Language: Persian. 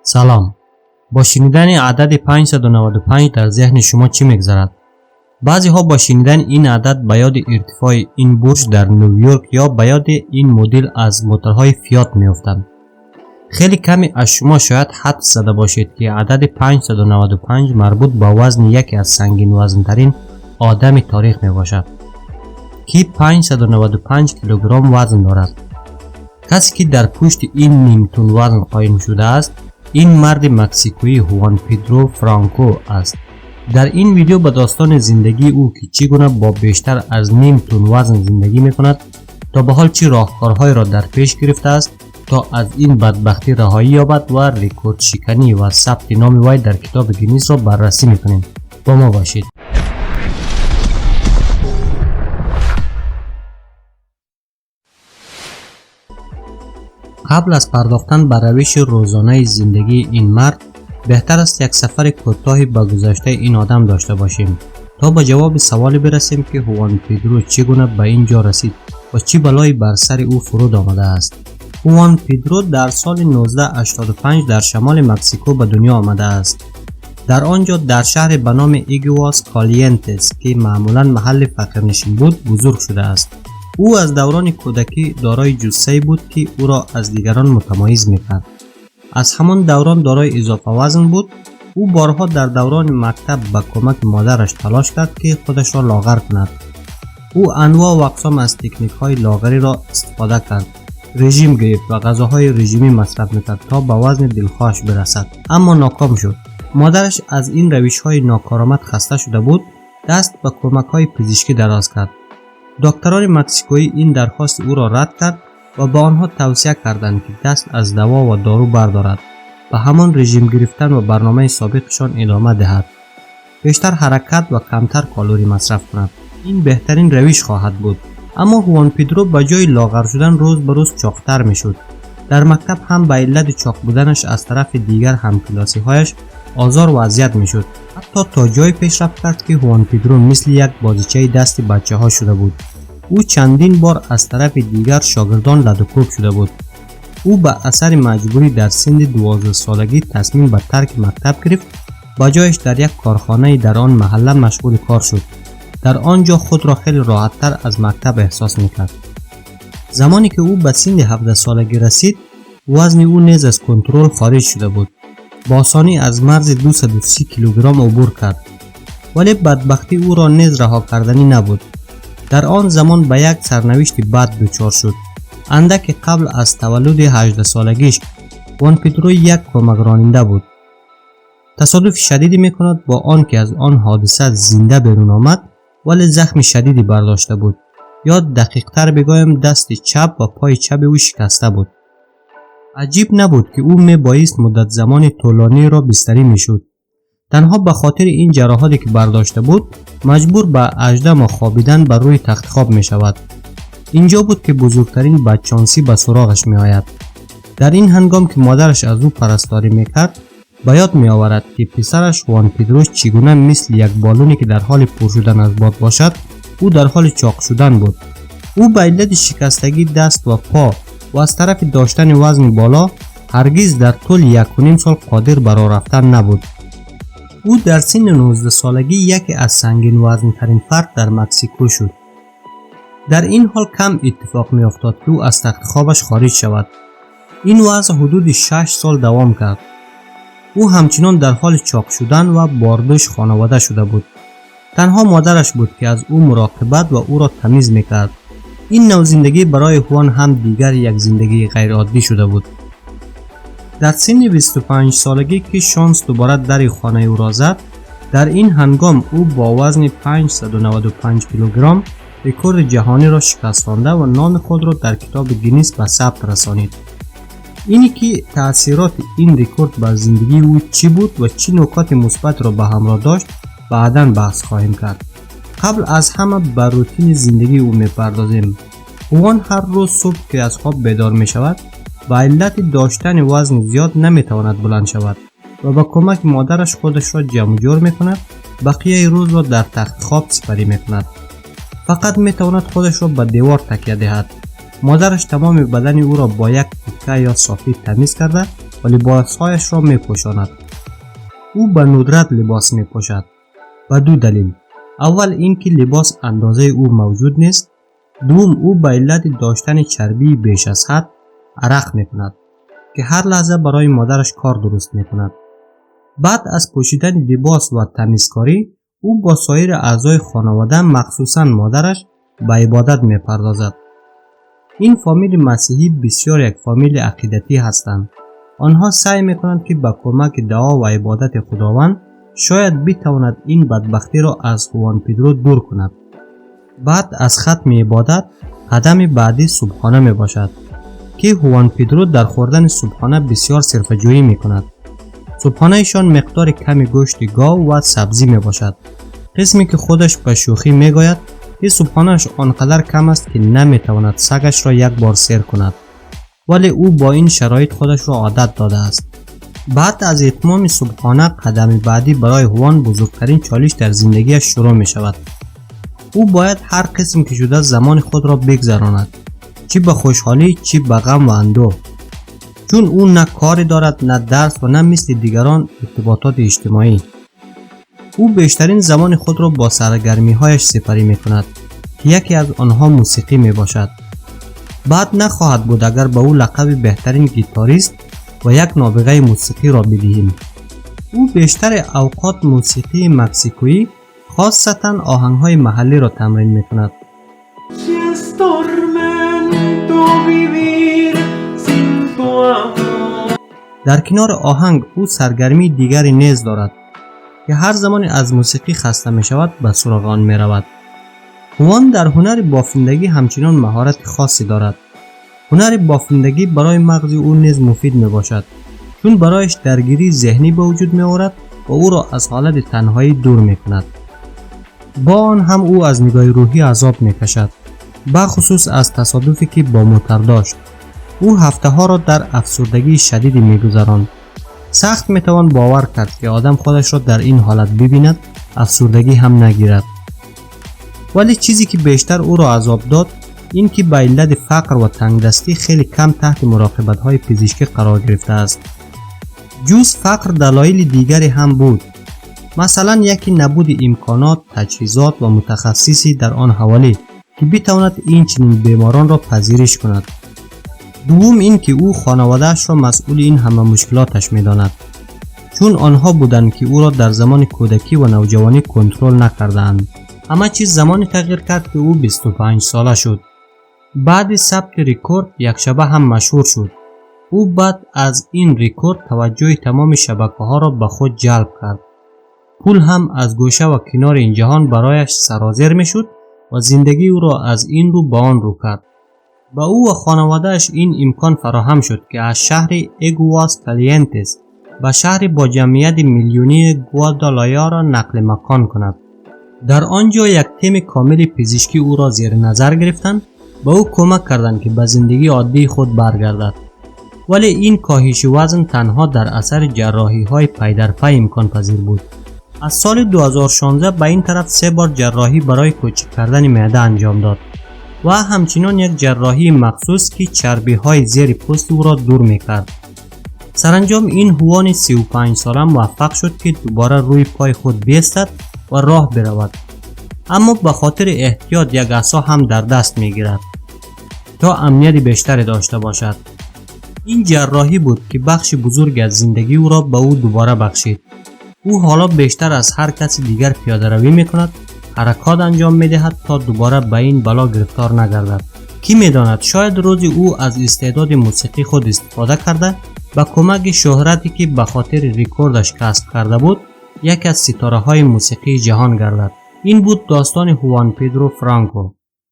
سلام. با شنیدن عدد 595 در ذهن شما چی میگذرد؟ بعضی ها با شنیدن این عدد به یاد ارتفاع این برج در نیویورک یا به یاد این مدل از موتورهای فیات میافتند. خیلی کمی از شما شاید حدس زده باشید که عدد 595 مربوط به وزن یکی از سنگین وزن‌ترین آدم تاریخ می باشد که 595 کیلوگرم وزن دارد. کسی که در پشت این نیم تن وزن قایم شده است این مرد مکزیکویی خوان پدرو فرانکو است. در این ویدیو به داستان زندگی او که چگونه با بیشتر از نیم تن وزن زندگی می کند تا به حال چه راهکارهای را در پیش گرفته است تا از این بدبختی رهایی یابد و رکورد شکنی و ثبت نام وی در کتاب گینیس را بررسی میکنیم. با ما باشید. قبل از پرداختن به روش روزانه زندگی این مرد بهتر است یک سفر کوتاهی به گذشته این آدم داشته باشیم تا به جواب سوالی برسیم که خوان پدرو چگونه به اینجا رسید و چی بلایی بر سر او فرود آمده است. خوان پدرو در سال 1985 در شمال مکزیکو به دنیا آمده است. در آنجا در شهر به نام ایگواس کالیانتس که معمولا محل فقیرنشین بود بزرگ شده است. او از دوران کودکی دارای جثه‌ای بود که او را از دیگران متمایز می‌کرد. از همان دوران دارای اضافه وزن بود. او بارها در دوران مکتب به کمک مادرش تلاش کرد که خودش را لاغر کند. او انواع و اقسام از تکنیک‌های لاغری را استفاده کرد. رژیم گرفت و غذاهای رژیمی مصرف می‌کرد تا به وزن دلخواهش برسد، اما ناکام شد. مادرش از این روش‌های ناکارآمد خسته شده بود. دست به کمک‌های پزشکی دراز کرد. دکتران مکزیکویی این درخواست او را رد کرد و به آنها توصیه کردند که دست از دوا و دارو بردارد و همان رژیم گرفتن و برنامه سابقشان ادامه دهد. بیشتر حرکت و کمتر کالری مصرف کند. این بهترین روش خواهد بود. اما خوان پدرو به جای لاغر شدن روز به روز چاق‌تر میشد. در مکتب هم به علت چاق بودنش از طرف دیگر همکلاسی‌هایش آزار و اذیت میشد. حتی تا جای پیشرفت کرد که خوان پدرو مثل یک بازیچه دست بچه‌ها شده بود. او چندین بار از طرف دیگر شاگردان لدوکوب شده بود. او به اثر مجبوری در سن 12 سالگی تصمیم به ترک مکتب گرفت. با جایش در یک کارخانه در آن محله مشغول کار شد. در آنجا خود را خیلی راحت‌تر از مکتب احساس می‌کرد. زمانی که او به سن 17 سالگی رسید، وزن او نیز از کنترل خارج شده بود. با آسانی از مرز 230 کیلوگرم عبور کرد. ولی بدبختی او را نیز رها کردنی نبود. در آن زمان به یک سرنوشت بد دچار شد. اندک قبل از تولد 18 سالگیش خوان پدرو یک کمک راننده بود. تصادف شدیدی میکند با آنکه از آن حادثه زنده بیرون آمد ولی زخم شدیدی برداشته بود. یا دقیق تر بگویم دست چپ و پای چپ او شکسته بود. عجیب نبود که او میبایست مدت زمان طولانی را بستری میشد. تنها به خاطر این جراحاتی که برداشته بود مجبور به 18 ماه خوابیدن بر روی تخت خواب می شود. اینجا بود که بزرگترین بدشانسی به سراغش می آید. در این هنگام که مادرش از او پرستاری می کرد به یاد می آورد که پسرش خوان پدرو چگونه مثل یک بالونی که در حال پر شدن از باد باشد او در حال چاق شدن بود. او به علت شکستگی دست و پا و از طرف داشتن وزن بالا هرگز در طول 1.5 سال قادر بر راه رفتن نبود. او در سن 19 سالگی یکی از سنگین وزن ترین فرد در مکزیکو شد. در این حال کم اتفاق می افتاد که او از تخت خوابش خارج شود. این وضع حدود 6 سال دوام کرد. او همچنان در حال چاق شدن و باردوش خانواده شده بود. تنها مادرش بود که از او مراقبت و او را تمیز می کرد. این نوع زندگی برای خوان هم دیگر یک زندگی غیر عادی شده بود. در سن 25 سالگی که شانس دوباره در خانه او را زد، در این هنگام او با وزن 595 کیلوگرم رکورد جهانی را شکستانده و نام خود را در کتاب گینیس به ثبت رسانید. اینی که تأثیرات این رکورد بر زندگی او چی بود و چه نکات مثبت را به همراه داشت بعداً بحث خواهیم کرد. قبل از همه بر روتین زندگی او میپردازیم. خوان هر روز صبح که از خواب بیدار می شود به علت داشتن وزن زیاد نمیتواند بلند شود و با کمک مادرش خودش را جمع جور میکند. بقیه روز را در تخت خواب سپری میکند. فقط میتواند خودش را به دیوار تکیه دهد. مادرش تمام بدن او را با یک تکه یا صافی تمیز کرده و لباسهایش را می پوشاند. او به ندرت لباس می پوشد. به دو دلیل. اول اینکه لباس اندازه او موجود نیست. دوم او به علت داشتن چربی بیش از حد عرق می کند که هر لحظه برای مادرش کار درست می کند. بعد از پوشیدن لباس و تمیزکاری او با سایر اعضای خانواده مخصوصا مادرش به عبادت می پردازد. این فامیل مسیحی بسیار یک فامیل عقیدتی هستند. آنها سعی می کنند که با کمک دعا و عبادت خداوند شاید بتواند این بدبختی را از خوان پدرو دور کند. بعد از ختم عبادت قدم بعدی صبحانه می باشد که خوان پدرو در خوردن صبحانه بسیار صرفه‌جویی می کند. صبحانه ایشان مقدار کمی گوشت گاو و سبزی می باشد. قسمی که خودش به شوخی می گوید که صبحانه‌اش آنقدر کم است که نمی تواند سگش را یک بار سیر کند. ولی او با این شرایط خودش را عادت داده است. بعد از اتمام صبحانه قدم بعدی برای خوان بزرگترین چالش در زندگیش شروع می شود. او باید هر قسم که شده زمان خود را بگذراند، چی به خوشحالی چی به غم و اندوه، چون او نه کاری دارد نه درس و نه مثل دیگران ارتباطات اجتماعی. او بیشترین زمان خود را با سرگرمی هایش سپری می کند که یکی از آنها موسیقی می باشد. بعد نخواهد بود اگر به او لقب بهترین گیتاریست و یک نابغه موسیقی را بدهیم. او بیشتر اوقات موسیقی مکزیکویی خاصتا آهنگ های محلی را تمرین می کند. در کنار آهنگ او سرگرمی دیگری نیز دارد که هر زمان از موسیقی خسته می شود به سراغ آن می رود. خوان در هنر بافندگی همچنان مهارت خاصی دارد. هنر بافندگی برای مغز او نیز مفید می باشد، چون برایش درگیری ذهنی به وجود می آورد و او را از حالت تنهایی دور می کند. با آن هم او از نگاه روحی عذاب می کشد، بخصوص از تصادفی که با موتر داشت. او هفته ها را در افسردگی شدیدی می گذراند. سخت می توان باور کرد که آدم خودش را در این حالت ببیند افسردگی هم نگیرد. ولی چیزی که بیشتر او را عذاب داد این که به علت فقر و تنگدستی خیلی کم تحت مراقبت های پزشکی قرار گرفته است. جز فقر دلایل دیگری هم بود. مثلا یکی نبود امکانات، تجهیزات و متخصصی در آن حوالی که بتواند این چنین بیماران را پذیرش کند. دوم این که او خانواده‌اش را مسئول این همه مشکلاتش می‌داند، چون آنها بودند که او را در زمان کودکی و نوجوانی کنترل نکردند. همه چیز زمانی تغییر کرد که او 25 ساله شد. بعد ثبت رکورد یک شبه هم مشهور شد. او بعد از این رکورد توجه تمام شبکه‌ها را به خود جلب کرد. پول هم از گوشه و کنار این جهان برایش سرازیر میشد و زندگی او را از این رو به آن رو کرد. با او و خانواده‌اش این امکان فراهم شد که از شهر اگواس کالیانتس به شهر با جمعیت میلیونی گوادالاجارا نقل مکان کند. در آنجا یک تیم کامل پزشکی او را زیر نظر گرفتند و او کمک کردند که به زندگی عادی خود برگردد. ولی این کاهش وزن تنها در اثر جراحی‌های پی در پی امکان پذیر بود. از سال 2016 به این طرف 3 بار جراحی برای کوچک کردن معده انجام داد و همچنین یک جراحی مخصوص که چربی‌های زیر پوست او را دور می‌کرد. سرانجام این خوان 35 ساله موفق شد که دوباره روی پای خود بایستد و راه برود، اما به خاطر احتیاط یک عصا هم در دست می‌گیرد تا امنیت بیشتری داشته باشد. این جراحی بود که بخش بزرگ از زندگی او را به او دوباره بخشید. او حالا بیشتر از هر کسی دیگر پیاده روی می‌کند، حرکات انجام می‌دهد تا دوباره به این بلا گرفتار نگردد. کی می‌داند شاید روزی او از استعداد موسیقی خود استفاده کرده با کمک شهرتی که به خاطر رکوردش کسب کرده بود یکی از ستاره‌های موسیقی جهان گردد. این بود داستان خوان پدرو فرانکو.